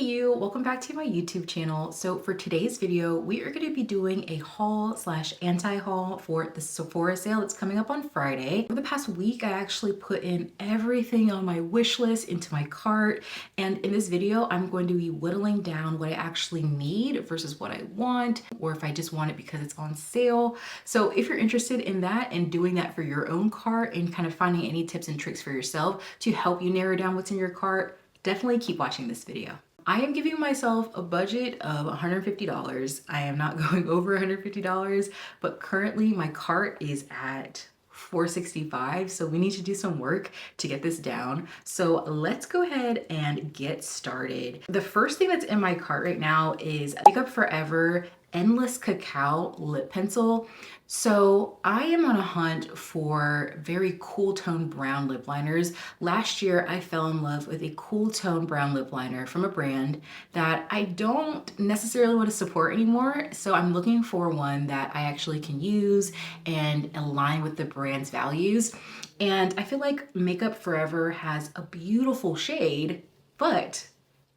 you, welcome back to my YouTube channel. So for today's video, we are going to be doing a haul slash anti-haul for the Sephora sale that's coming up on Friday. For the past week, I actually put in everything on my wish list into my cart. And in this video, I'm going to be whittling down what I actually need versus what I want, or if I just want it because it's on sale. So if you're interested in that and doing that for your own cart and kind of finding any tips and tricks for yourself to help you narrow down what's in your cart, definitely keep watching this video. I am giving myself a budget of $150. I am not going over $150, but currently my cart is at $465, so we need to do some work to get this down. So let's go ahead and get started. The first thing that's in my cart right now is Makeup Forever Endless Cacao Lip Pencil. So I am on a hunt for very cool tone brown lip liners. Last year I fell in love with a cool tone brown lip liner from a brand that I don't necessarily want to support anymore. So I'm looking for one that I actually can use and align with the brand's values. And I feel like Makeup Forever has a beautiful shade, but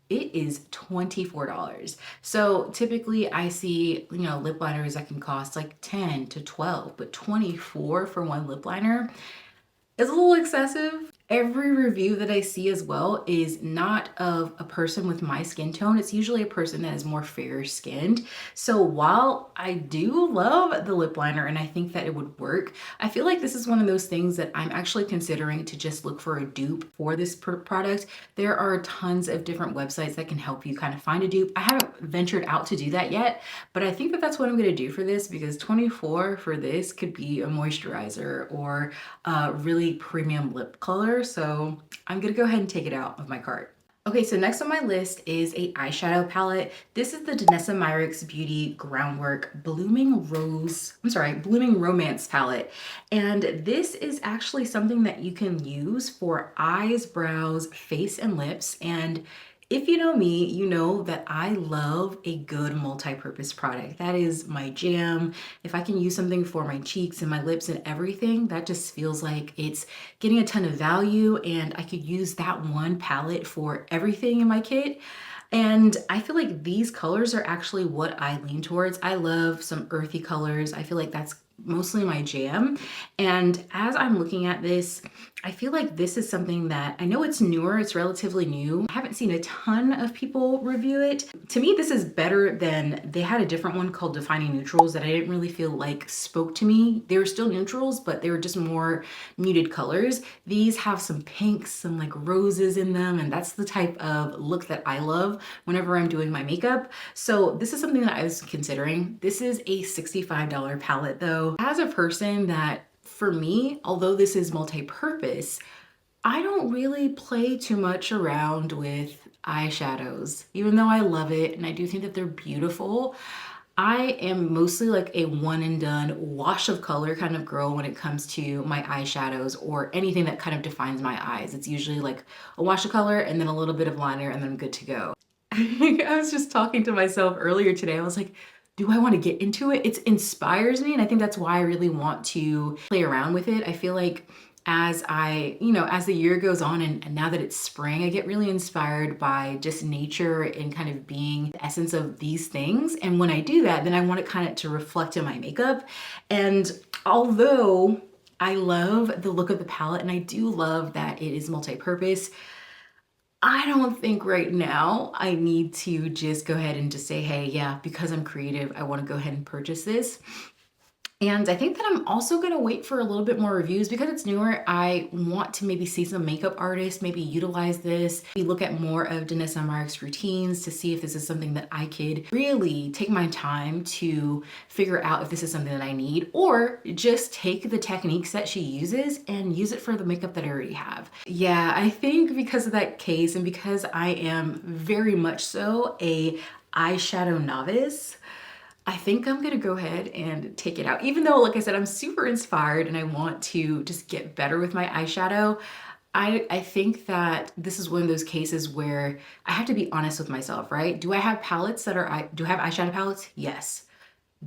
it is $24. So typically I see, lip liners that can cost like 10 to 12, but 24 for one lip liner is a little excessive. Every review that I see as well is not of a person with my skin tone. It's usually a person that is more fair skinned. So while I do love the lip liner and I think that it would work, I feel like this is one of those things that I'm actually considering to just look for a dupe for this product. There are tons of different websites that can help you kind of find a dupe. I haven't ventured out to do that yet, but I think that that's what I'm going to do for this, because 24 for this could be a moisturizer or a really premium lip color. So I'm gonna go ahead and take it out of my cart. Okay, so next on my list is a eyeshadow palette. This is the Myrix Beauty Groundwork Blooming Romance palette. And this is actually something that you can use for eyes, brows, face, and lips. And if you know me, you know that I love a good multi-purpose product. That is my jam. If I can use something for my cheeks and my lips and everything, that just feels like it's getting a ton of value, and I could use that one palette for everything in my kit. And I feel like these colors are actually what I lean towards. I love some earthy colors. I feel like that's mostly my jam. And as I'm looking at this, I feel like this is something that I know it's newer, it's relatively new. I haven't seen a ton of people review it. To me, this is better than, they had a different one called Defining Neutrals that I didn't really feel like spoke to me. They were still neutrals, but they were just more muted colors. These have some pinks, some like roses in them, and that's the type of look that I love whenever I'm doing my makeup. So this is something that I was considering. This is a $65 palette though. As a person that, for me, although this is multi-purpose, I don't really play too much around with eyeshadows. Even though I love it and I do think that they're beautiful, I am mostly like a one and done wash of color kind of girl when it comes to my eyeshadows or anything that kind of defines my eyes. It's usually like a wash of color and then a little bit of liner and then I'm good to go. I was just talking to myself earlier today. I was like, do I want to get into it? It inspires me, and I think that's why I really want to play around with it. I feel like as as the year goes on and now that it's spring, I get really inspired by just nature and kind of being the essence of these things. And when I do that, then I want it kind of to reflect in my makeup. And although I love the look of the palette and I do love that it is multi-purpose, I don't think right now I need to just go ahead and just say, hey, yeah, because I'm creative, I want to go ahead and purchase this. And I think that I'm also going to wait for a little bit more reviews because it's newer. I want to maybe see some makeup artists maybe utilize this. We look at more of Myrix routines to see if this is something that I could really take my time to figure out if this is something that I need, or just take the techniques that she uses and use it for the makeup that I already have. Yeah, I think because of that case and because I am very much so a eyeshadow novice, I think I'm gonna go ahead and take it out. Even though, like I said, I'm super inspired and I want to just get better with my eyeshadow, I think that this is one of those cases where I have to be honest with myself, right? Do I have palettes that are, do I have eyeshadow palettes? Yes.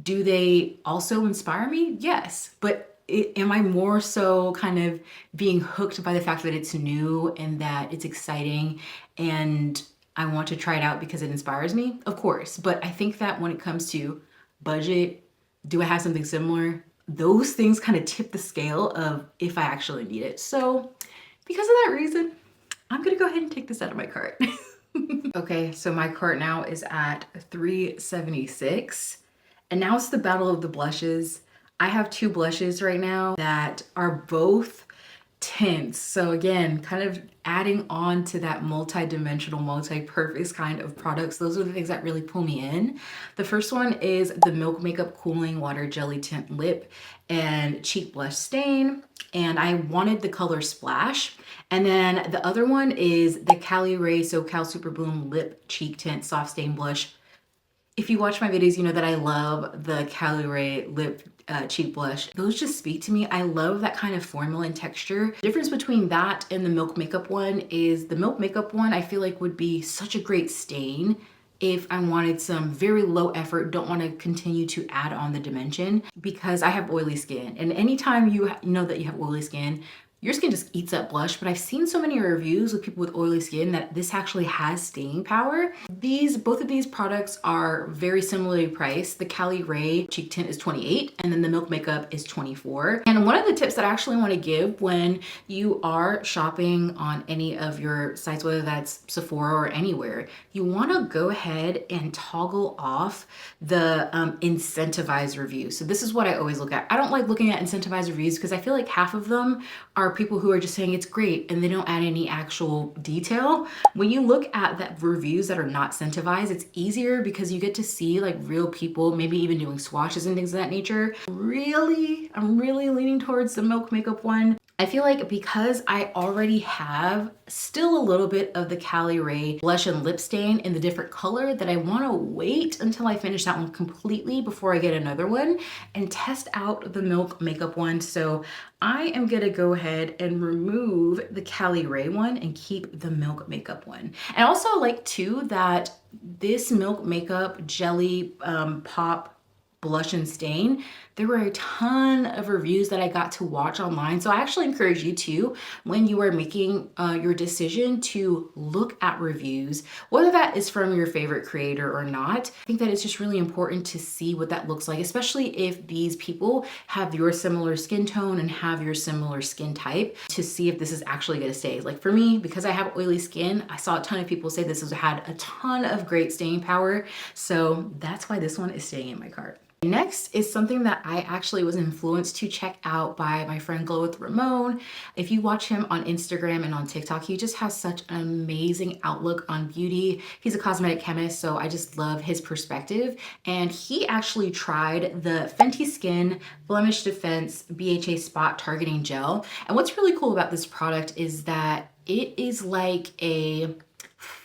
Do they also inspire me? Yes. But am I more so kind of being hooked by the fact that it's new and that it's exciting and I want to try it out because it inspires me, of course. But I think that when it comes to budget, do I have something similar? Those things kind of tip the scale of if I actually need it. So because of that reason, I'm gonna go ahead and take this out of my cart. Okay, so my cart now is at $3.76. And now it's the battle of the blushes. I have two blushes right now that are both tints. So again, kind of adding on to that multi-dimensional, multi-purpose kind of products. Those are the things that really pull me in. The first one is the Milk Makeup Cooling Water Jelly Tint Lip and Cheek Blush Stain. And I wanted the color Splash. And then the other one is the Caliray SoCal Super Bloom Lip Cheek Tint Soft Stain Blush. If you watch my videos, you know that I love the Caliray lip cheek blush. Those just speak to me. I love that kind of formula and texture. The difference between that and the Milk Makeup one is the Milk Makeup one I feel like would be such a great stain if I wanted some very low effort, don't want to continue to add on the dimension, because I have oily skin. And anytime you know that you have oily skin, your skin just eats up blush. But I've seen so many reviews with people with oily skin that this actually has staying power. Both of these products are very similarly priced. The Caliray cheek tint is $28 and then the Milk Makeup is $24. And one of the tips that I actually want to give when you are shopping on any of your sites, whether that's Sephora or anywhere, you want to go ahead and toggle off the incentivized reviews. So this is what I always look at. I don't like looking at incentivized reviews because I feel like half of them are people who are just saying it's great and they don't add any actual detail. When you look at the reviews that are not incentivized, it's easier because you get to see like real people, maybe even doing swatches and things of that nature. I'm really leaning towards the Milk Makeup one. I feel like because I already have still a little bit of the Caliray blush and lip stain in the different color, that I want to wait until I finish that one completely before I get another one and test out the Milk Makeup one. So I am gonna go ahead and remove the Caliray one and keep the Milk Makeup one. And also like too that this Milk Makeup Jelly Pop Blush and Stain, there were a ton of reviews that I got to watch online. So I actually encourage you to, when you are making your decision, to look at reviews, whether that is from your favorite creator or not. I think that it's just really important to see what that looks like, especially if these people have your similar skin tone and have your similar skin type, to see if this is actually gonna stay. Like for me, because I have oily skin, I saw a ton of people say this has had a ton of great staying power. So that's why this one is staying in my cart. Next is something that I actually was influenced to check out by my friend Glow with Ramon. If you watch him on Instagram and on TikTok, he just has such an amazing outlook on beauty. He's a cosmetic chemist, so I just love his perspective. And he actually tried the Fenty Skin Blemish Defense BHA Spot Targeting Gel. And what's really cool about this product is that it is like a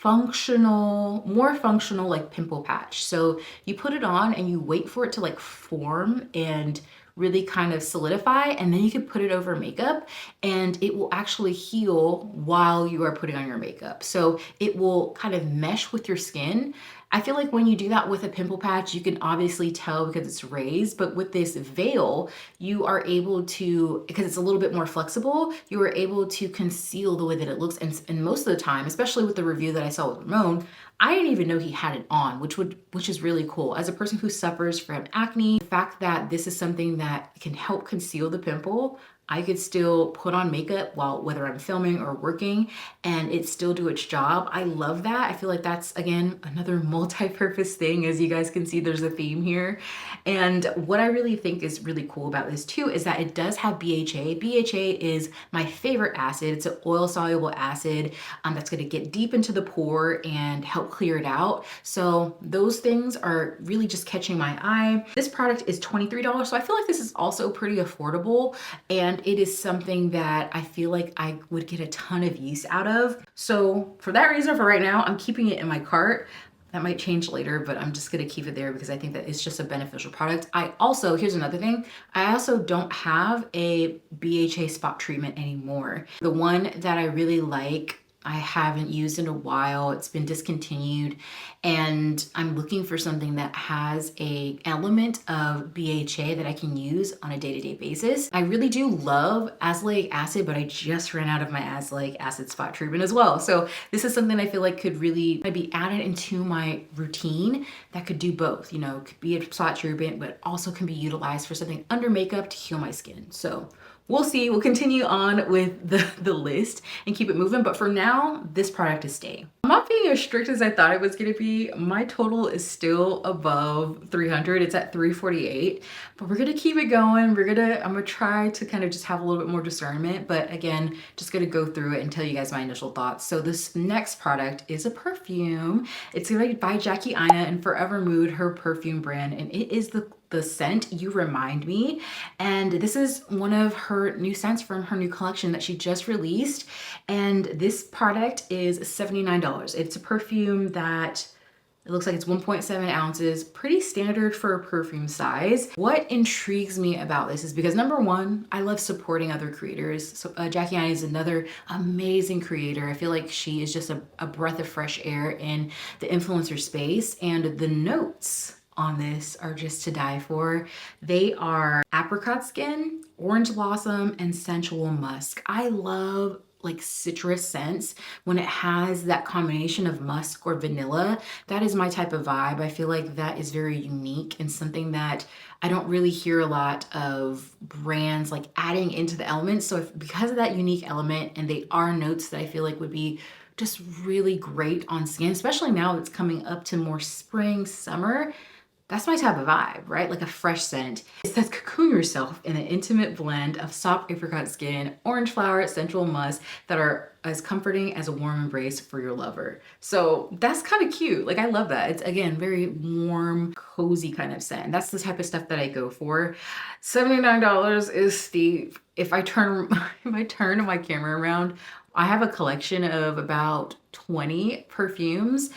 more functional like pimple patch. So you put it on and you wait for it to like form and really kind of solidify, and then you can put it over makeup and it will actually heal while you are putting on your makeup. So it will kind of mesh with your skin. I feel like when you do that with a pimple patch, you can obviously tell because it's raised, but with this veil, you are able to, because it's a little bit more flexible, you are able to conceal the way that it looks. And most of the time, especially with the review that I saw with Ramon, I didn't even know he had it on, which is really cool. As a person who suffers from acne, the fact that this is something that can help conceal the pimple, I could still put on makeup whether I'm filming or working, and it still do its job. I love that. I feel like that's, again, another multi-purpose thing. As you guys can see, there's a theme here. And what I really think is really cool about this too is that it does have BHA. BHA is my favorite acid. It's an oil-soluble acid that's gonna get deep into the pore and help clear it out. So those things are really just catching my eye. This product is $23, so I feel like this is also pretty affordable, and it is something that I feel like I would get a ton of use out of. So for that reason, for right now, I'm keeping it in my cart. That might change later, but I'm just gonna keep it there because I think that it's just a beneficial product. Here's another thing, I also don't have a BHA spot treatment anymore. The one that I really like I haven't used in a while. It's been discontinued, and I'm looking for something that has a element of BHA that I can use on a day-to-day basis. I really do love azelaic acid, but I just ran out of my azelaic acid spot treatment as well. So this is something I feel like could really be added into my routine that could do both, you know, could be a spot treatment, but also can be utilized for something under makeup to heal my skin. So we'll see. We'll continue on with the list and keep it moving. But for now, this product is staying. I'm not being as strict as I thought it was going to be. My total is still above 300. It's at 348. But we're going to keep it going. I'm going to try to kind of just have a little bit more discernment. But again, just going to go through it and tell you guys my initial thoughts. So this next product is a perfume. It's by Jackie Aina and Forever Mood, her perfume brand. And it is the scent You Remind Me, and this is one of her new scents from her new collection that she just released, and this product is $79. It's a perfume that it looks like it's 1.7 ounces, pretty standard for a perfume size. What intrigues me about this is because number one, I love supporting other creators. So Jackie Aina is another amazing creator. I feel like she is just a breath of fresh air in the influencer space, and the notes on this are just to die for. They are apricot skin, orange blossom, and sensual musk. I love like citrus scents when it has that combination of musk or vanilla. That is my type of vibe. I feel like that is very unique and something that I don't really hear a lot of brands like adding into the elements. So because of that unique element, and they are notes that I feel like would be just really great on skin, especially now it's coming up to more spring, summer. That's my type of vibe, right? Like a fresh scent. It says cocoon yourself in an intimate blend of soft apricot skin, orange flower, sensual musk that are as comforting as a warm embrace for your lover. So that's kind of cute. Like I love that. It's again, very warm, cozy kind of scent. That's the type of stuff that I go for. $79 is steep. If I turn my camera around, I have a collection of about 20 perfumes.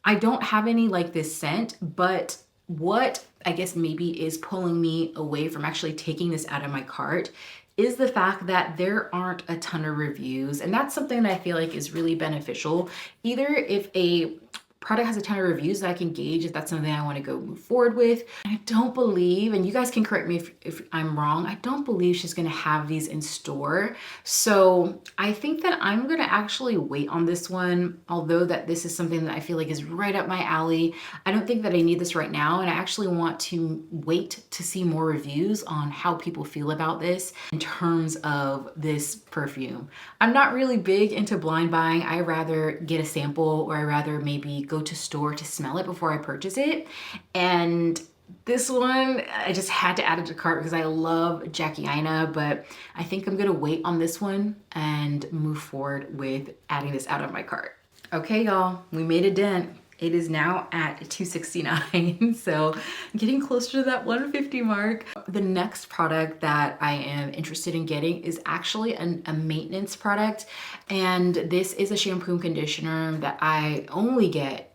I don't have any like this scent, but what I guess maybe is pulling me away from actually taking this out of my cart is the fact that there aren't a ton of reviews. And that's something that I feel like is really beneficial. Either if a product has a ton of reviews that I can gauge if that's something I want to go move forward with. I don't believe, and you guys can correct me if I'm wrong, I don't believe she's going to have these in store. So I think that I'm going to actually wait on this one, although that this is something that I feel like is right up my alley. I don't think that I need this right now, and I actually want to wait to see more reviews on how people feel about this in terms of this perfume. I'm not really big into blind buying. I rather get a sample, or I rather maybe go to store to smell it before I purchase it. And this one, I just had to add it to cart because I love Jackie Aina, but I think I'm gonna wait on this one and move forward with adding this out of my cart. Okay, y'all, we made a dent. It is now at $269, so getting closer to that $150 mark. The next product that I am interested in getting is actually a maintenance product, and this is a shampoo and conditioner that I only get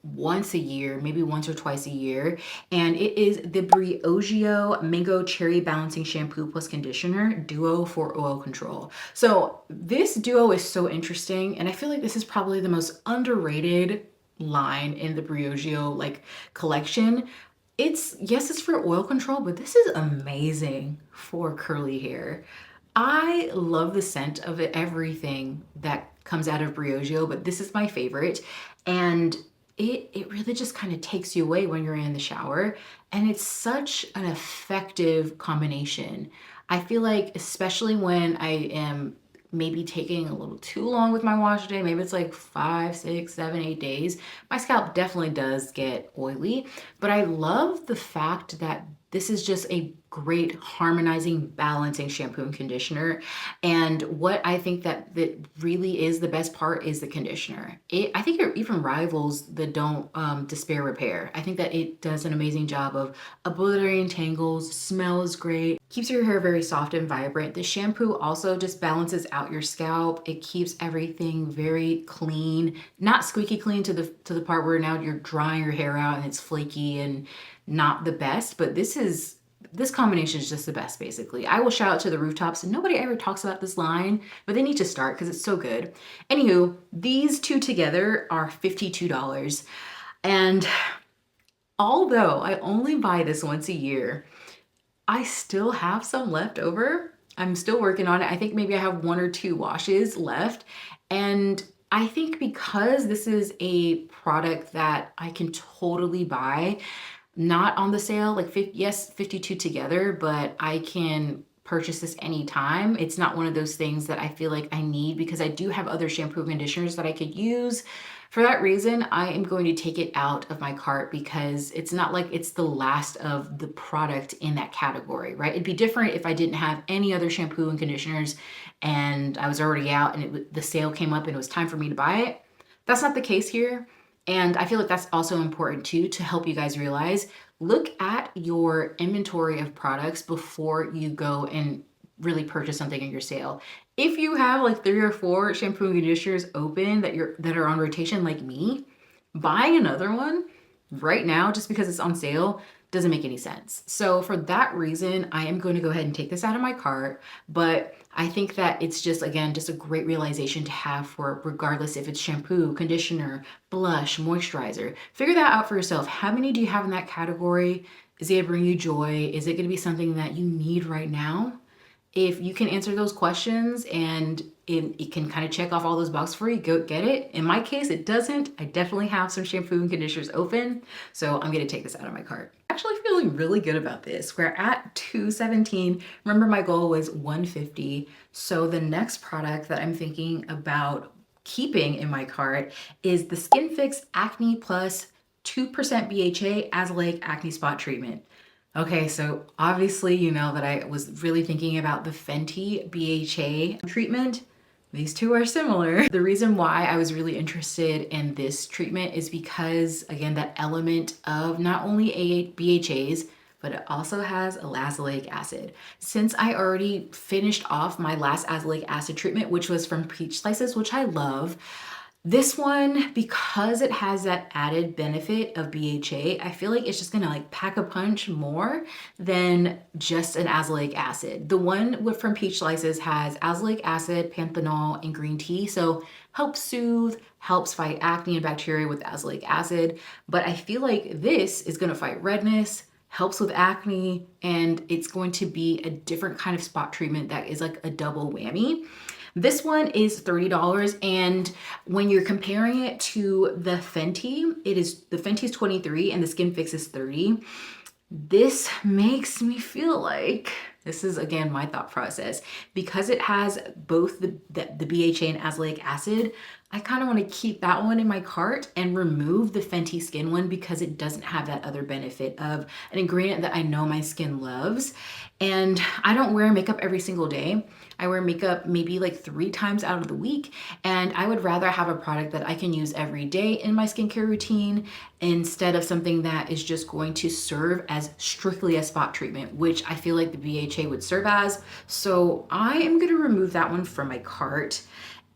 once a year, maybe once or twice a year, and it is the Ogio Mango Cherry Balancing Shampoo plus Conditioner Duo for oil control. So this duo is so interesting, and I feel like this is probably the most underrated line in the Ogio like collection. Yes, it's for oil control, but this is amazing for curly hair. I love the scent of everything that comes out of Ogio, but this is my favorite, and it really just kind of takes you away when you're in the shower, and it's such an effective combination. I feel like, especially when I am maybe taking a little too long with my wash day, maybe it's like 5, 6, 7, 8 days, my scalp definitely does get oily, but I love the fact that this is just a great harmonizing, balancing shampoo and conditioner. And what I think that really is the best part is the conditioner. I think it even rivals the Don't Despair Repair. I think that it does an amazing job of obliterating tangles, smells great, keeps your hair very soft and vibrant. The shampoo also just balances out your scalp. It keeps everything very clean, not squeaky clean to the part where now you're drying your hair out and it's flaky and not the best, but this is this combination is just the best, basically. I will shout out to the rooftops, and nobody ever talks about this line, but they need to start because it's so good. Anywho, these two together are $52. And although I only buy this once a year, I still have some left over. I'm still working on it. I think maybe I have 1 or 2 washes left. And I think because this is a product that I can totally buy, not on the sale, like yes, 52 together, but I can purchase this anytime. It's not one of those things that I feel like I need because I do have other shampoo conditioners that I could use. For that reason, I am going to take it out of my cart because it's not like it's the last of the product in that category, right? It'd be different if I didn't have any other shampoo and conditioners and I was already out and the sale came up and it was time for me to buy it. That's not the case here. And I feel like that's also important too, to help you guys realize, look at your inventory of products before you go and really purchase something in your sale. If you have like 3 or 4 shampoo and conditioners open that are on rotation like me, buying another one right now just because it's on sale doesn't make any sense. So for that reason, I am going to go ahead and take this out of my cart, but I think that it's just, again, just a great realization to have for regardless if it's shampoo, conditioner, blush, moisturizer. Figure that out for yourself. How many do you have in that category? Is it gonna bring you joy? Is it gonna be something that you need right now? If you can answer those questions and it can kind of check off all those boxes for you, go get it. In my case, it doesn't. I definitely have some shampoo and conditioners open, so I'm gonna take this out of my cart. Actually feeling really good about this. We're at $217. Remember, my goal was $150. So the next product that I'm thinking about keeping in my cart is the Skinfix Acne Plus 2% BHA Azelaic Acne Spot Treatment. Okay, so obviously you know that I was really thinking about the Fenty BHA treatment. These two are similar. The reason why I was really interested in this treatment is because, again, that element of not only BHAs, but it also has azelaic acid. Since I already finished off my last azelaic acid treatment, which was from Peach Slices, which I love, this one, because it has that added benefit of BHA, I feel like it's just gonna like pack a punch more than just an azelaic acid. The one from Peach Slices has azelaic acid, panthenol, and green tea, so helps soothe, helps fight acne and bacteria with azelaic acid. But I feel like this is gonna fight redness, helps with acne, and it's going to be a different kind of spot treatment that is like a double whammy. This one is $30, and when you're comparing it to the Fenty, the Fenty is $23 and the Skinfix is $30. This makes me feel like, this is again my thought process, because it has both the BHA and azelaic acid, I kind of want to keep that one in my cart and remove the Fenty Skin one because it doesn't have that other benefit of an ingredient that I know my skin loves. And I don't wear makeup every single day. I wear makeup maybe like 3 times out of the week, and I would rather have a product that I can use every day in my skincare routine instead of something that is just going to serve as strictly a spot treatment, which I feel like the BHA would serve as. So I am going to remove that one from my cart,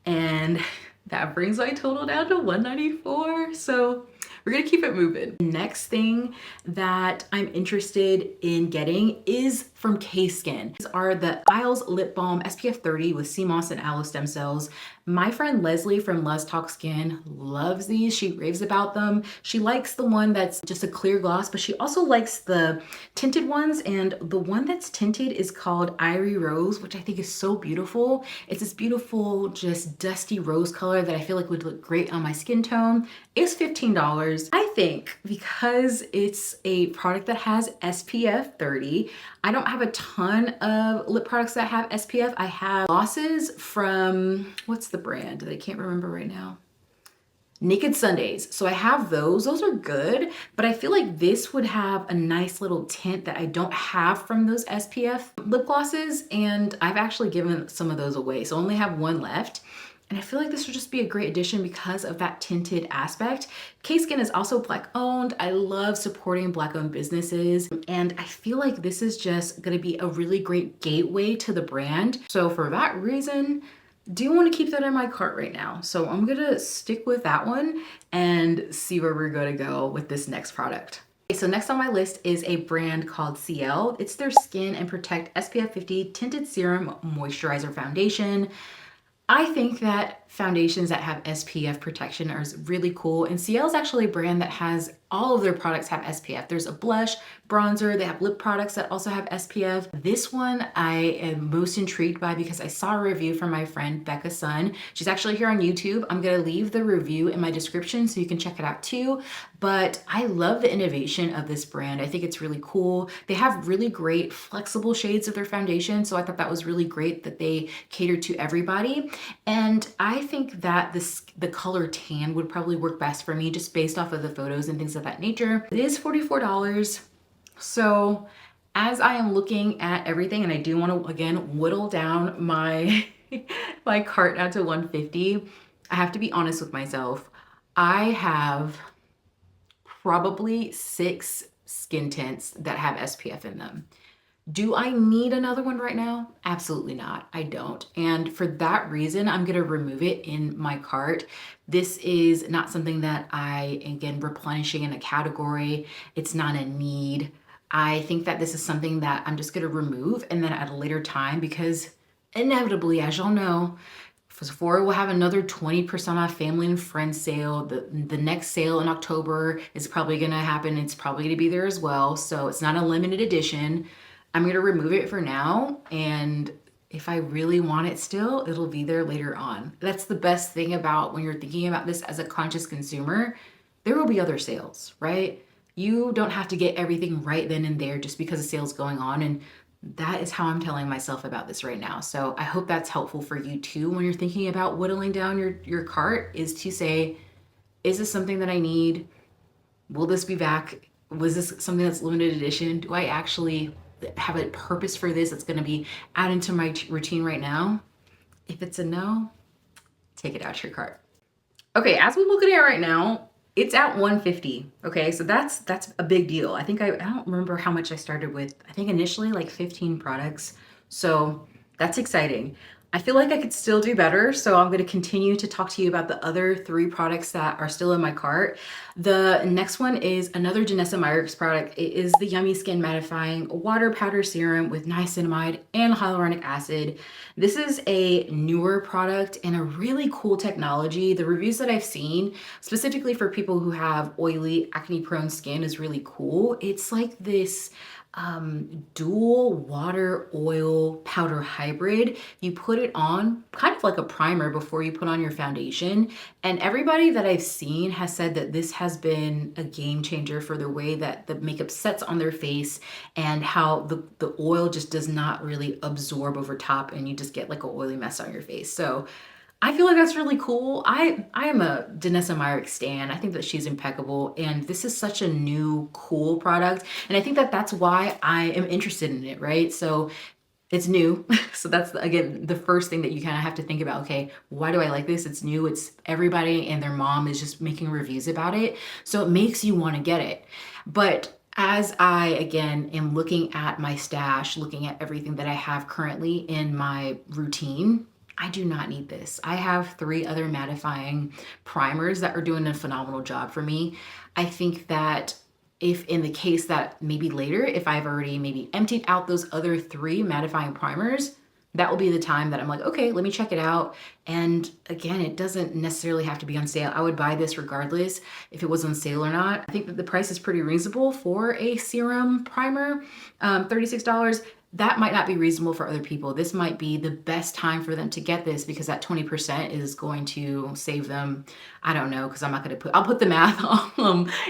and that brings my total down to $194. So we're gonna keep it moving. Next thing that I'm interested in getting is from K-Skin. These are the Isles Lip Balm SPF 30 with sea moss and aloe stem cells. My friend Leslie from Let's Talk Skin loves these. She raves about them. She likes the one that's just a clear gloss, but she also likes the tinted ones, and the one that's tinted is called Irie Rose, which I think is so beautiful. It's this beautiful, just dusty rose color that I feel like would look great on my skin tone. It's $15. I think because it's a product that has SPF 30, I don't have a ton of lip products that have SPF. I have glosses from, what's the brand that I can't remember right now? Naked Sundays. So I have those. Those are good, but I feel like this would have a nice little tint that I don't have from those SPF lip glosses, and I've actually given some of those away. So I only have one left. And I feel like this would just be a great addition because of that tinted aspect. K-Skin is also Black owned. I love supporting Black owned businesses. And I feel like this is just gonna be a really great gateway to the brand. So for that reason, do want to keep that in my cart right now. So I'm gonna stick with that one and see where we're gonna go with this next product. So next on my list is a brand called CL. It's their Skin and Protect SPF 50 Tinted Serum Moisturizer Foundation. I think that foundations that have SPF protection are really cool, and CL is actually a brand that has all of their products have SPF. There's a blush, bronzer, they have lip products that also have SPF. This one I am most intrigued by because I saw a review from my friend Becca Sun. She's actually here on YouTube. I'm gonna leave the review in my description so you can check it out too. But I love the innovation of this brand. I think it's really cool. They have really great flexible shades of their foundation, so I thought that was really great that they cater to everybody. And I think that the color tan would probably work best for me just based off of the photos and things of that nature. It is $44. So as I am looking at everything, and I do want to again whittle down my my cart down to 150, I have to be honest with myself. I have probably 6 skin tints that have SPF in them. Do I need another one right now? Absolutely not. I don't. And for that reason, I'm going to remove it in my cart. This is not something that I, again, replenishing in a category. It's not a need. I think that this is something that I'm just going to remove and then at a later time, because inevitably, as y'all know, Sephora will have another 20% off family and friends sale. The next sale in October is probably going to happen. It's probably going to be there as well. So it's not a limited edition. I'm going to remove it for now, and if I really want it still, it'll be there later on. That's the best thing about when you're thinking about this as a conscious consumer. There will be other sales, right? You don't have to get everything right then and there just because a sale's going on, and that is how I'm telling myself about this right now. So I hope that's helpful for you too when you're thinking about whittling down your cart, is to say, is this something that I need? Will this be back? Was this something that's limited edition? Do I actually have a purpose for this that's going to be added to my routine right now? If it's a no, take it out your cart. Okay, as we look at it right now, it's at 150. Okay, so that's a big deal. I think I don't remember how much I started with. I think initially like 15 products. So that's exciting. I feel like I could still do better, so I'm going to continue to talk to you about the other 3 products that are still in my cart. The next one is another Myrix product. It is the Yummy Skin Mattifying Water Powder Serum with niacinamide and hyaluronic acid. This is a newer product and a really cool technology. The reviews that I've seen, specifically for people who have oily, acne-prone skin, is really cool. It's like this dual water oil powder hybrid. You put it on kind of like a primer before you put on your foundation, and everybody that I've seen has said that this has been a game changer for the way that the makeup sets on their face and how the oil just does not really absorb over top and you just get like an oily mess on your face. So I feel like that's really cool. I am a Myrix stan. I think that she's impeccable, and this is such a new, cool product. And I think that that's why I am interested in it, right? So it's new. So that's, again, the first thing that you kind of have to think about. Okay, why do I like this? It's new. It's everybody and their mom is just making reviews about it. So it makes you want to get it. But as I, again, am looking at my stash, looking at everything that I have currently in my routine, I do not need this. I have 3 other mattifying primers that are doing a phenomenal job for me. I think that if in the case that maybe later, if I've already maybe emptied out those other 3 mattifying primers, that will be the time that I'm like, okay, let me check it out. And again, it doesn't necessarily have to be on sale. I would buy this regardless if it was on sale or not. I think that the price is pretty reasonable for a serum primer, $36. That might not be reasonable for other people. This might be the best time for them to get this because that 20% is going to save them. I don't know, because I'm not going to I'll put the math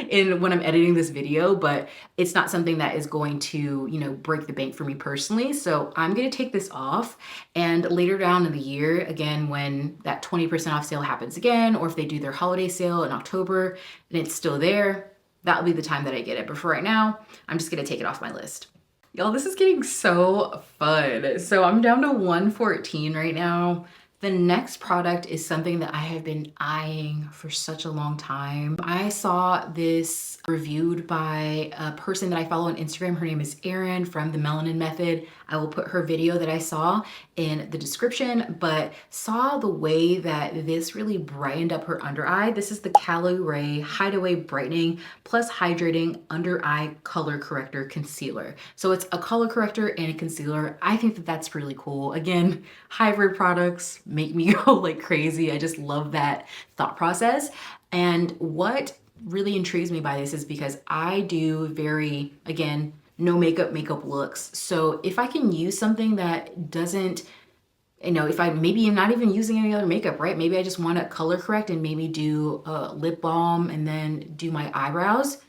in when I'm editing this video, but it's not something that is going to, you know, break the bank for me personally. So I'm going to take this off, and later down in the year, again, when that 20% off sale happens again, or if they do their holiday sale in October and it's still there, that'll be the time that I get it. But for right now, I'm just going to take it off my list. Y'all, this is getting so fun. So I'm down to 114 right now. The next product is something that I have been eyeing for such a long time. I saw this reviewed by a person that I follow on Instagram. Her name is Erin from the Melanin Method. I will put her video that I saw in the description, but saw the way that this really brightened up her under eye. This is the Caliray Hideaway Brightening plus Hydrating Under Eye Color Corrector Concealer. So it's a color corrector and a concealer. I think that that's really cool. Again, hybrid products make me go like crazy. I just love that thought process. And what really intrigues me by this is because I do very, again, no makeup looks. So if I can use something that doesn't, if I maybe I'm not even using any other makeup, right? Maybe I just want to color correct and maybe do a lip balm and then do my eyebrows.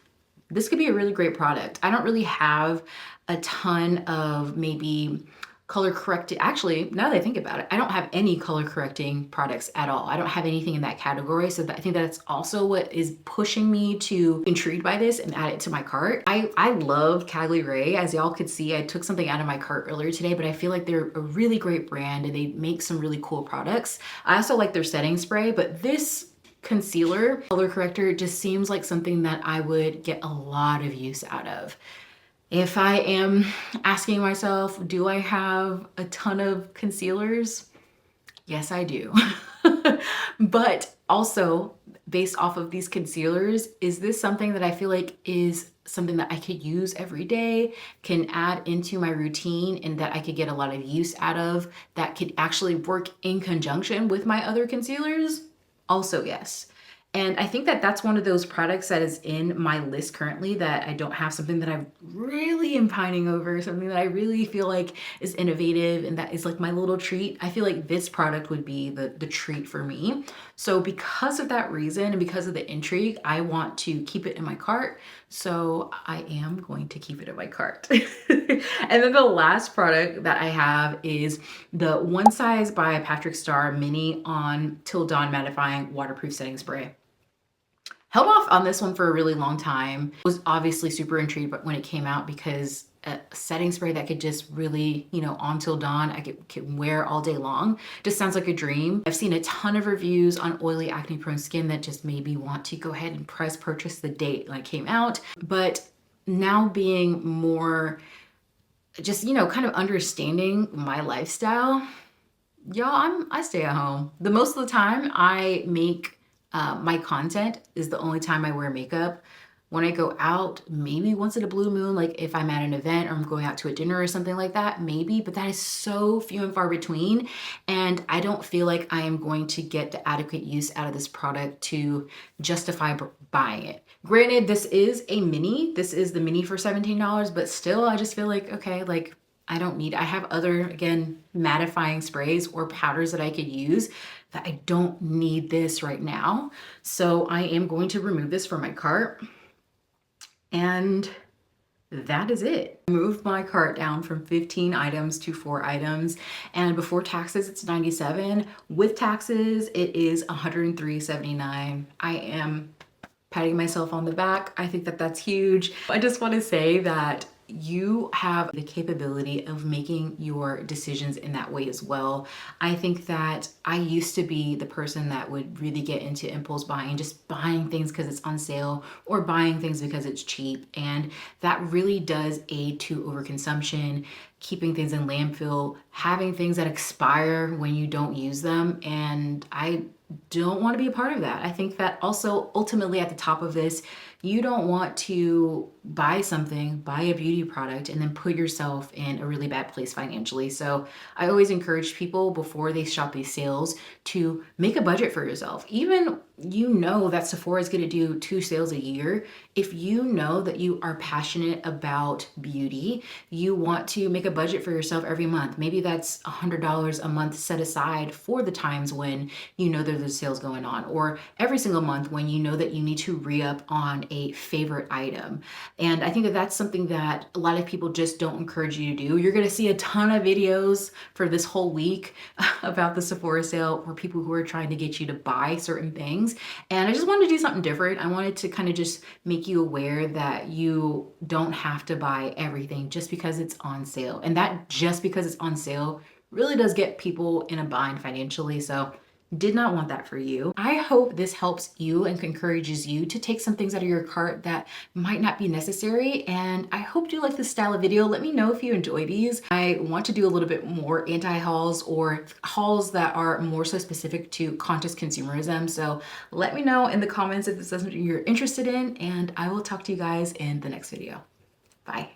This could be a really great product. I don't really have a ton of maybe color correcting. Actually, now that I think about it, I don't have any color correcting products at all. I don't have anything in that category. So I think that's also what is pushing me to intrigued by this and add it to my cart. I love Caliray. As y'all could see, I took something out of my cart earlier today, but I feel like they're a really great brand and they make some really cool products. I also like their setting spray, but this concealer color corrector just seems like something that I would get a lot of use out of. If I am asking myself, do I have a ton of concealers? Yes, I do. But also, based off of these concealers, is this something that I feel like is something that I could use every day, can add into my routine, and that I could get a lot of use out of, that could actually work in conjunction with my other concealers? Also, yes. And I think that that's one of those products that is in my list currently that I don't have, something that I really am pining over, something that I really feel like is innovative and that is like my little treat. I feel like this product would be the treat for me. So because of that reason and because of the intrigue, I want to keep it in my cart. So I am going to keep it in my cart. And then the last product that I have is the One Size by Patrick Starr Mini On Till Dawn Mattifying Waterproof Setting Spray. Held off on this one for a really long time. Was obviously super intrigued but when it came out because a setting spray that could just really, on till dawn, I could wear all day long. Just sounds like a dream. I've seen a ton of reviews on oily acne prone skin that just made me want to go ahead and purchase the date when it came out. But now being more just, kind of understanding my lifestyle, y'all, I stay at home. The most of the time I make my content is the only time I wear makeup. When I go out, maybe once in a blue moon, like if I'm at an event or I'm going out to a dinner or something like that, maybe, but that is so few and far between. And I don't feel like I am going to get the adequate use out of this product to justify buying it. Granted, this is a mini. This is the mini for $17, but still I just feel like, okay, like I have other, again, mattifying sprays or powders that I could use that I don't need this right now. So I am going to remove this from my cart. And that is it. I moved my cart down from 15 items to 4 items. And before taxes, it's $97. With taxes, it is $103.79. I am patting myself on the back. I think that that's huge. I just want to say that you have the capability of making your decisions in that way as well. I think that I used to be the person that would really get into impulse buying, just buying things because it's on sale or buying things because it's cheap. And that really does aid to overconsumption, keeping things in landfill, having things that expire when you don't use them. And I don't want to be a part of that. I think that also ultimately at the top of this, you don't want to buy a beauty product and then put yourself in a really bad place financially. So I always encourage people before they shop these sales to make a budget for yourself. Even that Sephora is going to do 2 sales a year. If you know that you are passionate about beauty, you want to make a budget for yourself every month. Maybe that's $100 a month set aside for the times when you know there's a sales going on, or every single month when you know that you need to re-up on a favorite item. And I think that that's something that a lot of people just don't encourage you to do. You're going to see a ton of videos for this whole week about the Sephora sale or people who are trying to get you to buy certain things. And I just wanted to do something different. I wanted to kind of just make you aware that you don't have to buy everything just because it's on sale. And that just because it's on sale really does get people in a bind financially. So did not want that for you. I hope this helps you and encourages you to take some things out of your cart that might not be necessary. And I hope you like this style of video. Let me know if you enjoy these. I want to do a little bit more anti-hauls or hauls that are more so specific to conscious consumerism. So let me know in the comments if this is something you're interested in, and I will talk to you guys in the next video. Bye.